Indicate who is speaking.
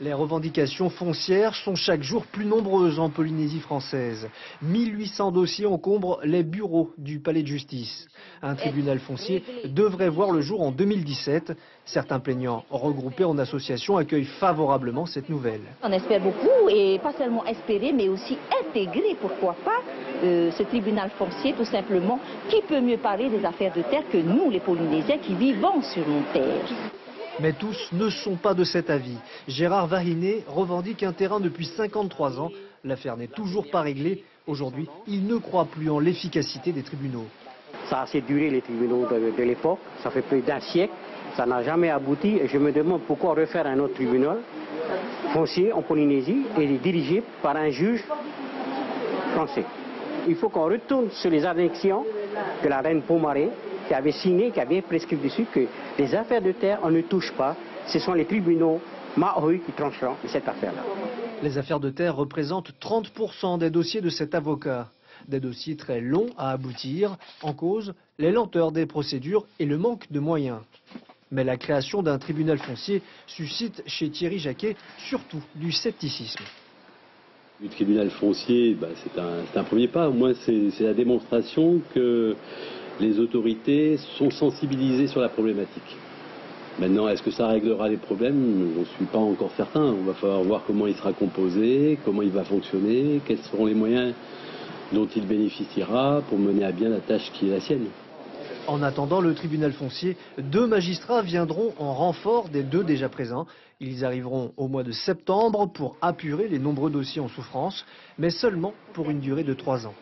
Speaker 1: Les revendications foncières sont chaque jour plus nombreuses en Polynésie française. 1800 dossiers encombrent les bureaux du palais de justice. Un tribunal foncier devrait voir le jour en 2017. Certains plaignants regroupés en association accueillent favorablement cette nouvelle.
Speaker 2: On espère beaucoup et pas seulement espérer mais aussi intégrer, pourquoi pas, ce tribunal foncier tout simplement. Qui peut mieux parler des affaires de terre que nous les Polynésiens qui vivons sur nos terres?
Speaker 1: Mais tous ne sont pas de cet avis. Gérard Vahiné revendique un terrain depuis 53 ans. L'affaire n'est toujours pas réglée. Aujourd'hui, il ne croit plus en l'efficacité des tribunaux.
Speaker 3: Ça a assez duré les tribunaux de l'époque. Ça fait plus d'un siècle. Ça n'a jamais abouti. Et je me demande pourquoi refaire un autre tribunal foncier en Polynésie et dirigé par un juge français. Il faut qu'on retourne sur les annexions de la reine Pomaré, qui avait signé, qui avait prescrit dessus que les affaires de terre, on ne touche pas. Ce sont les tribunaux Maori qui trancheront cette affaire-là.
Speaker 1: Les affaires de terre représentent 30% des dossiers de cet avocat. Des dossiers très longs à aboutir, en cause les lenteurs des procédures et le manque de moyens. Mais la création d'un tribunal foncier suscite chez Thierry Jacquet surtout du scepticisme.
Speaker 4: Le tribunal foncier, c'est un premier pas. Au moins, c'est la démonstration que les autorités sont sensibilisées sur la problématique. Maintenant, est-ce que ça réglera les problèmes? Je ne suis pas encore certain. On va falloir voir comment il sera composé, comment il va fonctionner, quels seront les moyens dont il bénéficiera pour mener à bien la tâche qui est la sienne.
Speaker 1: En attendant le tribunal foncier, 2 magistrats viendront en renfort des 2 déjà présents. Ils arriveront au mois de septembre pour apurer les nombreux dossiers en souffrance, mais seulement pour une durée de 3 ans.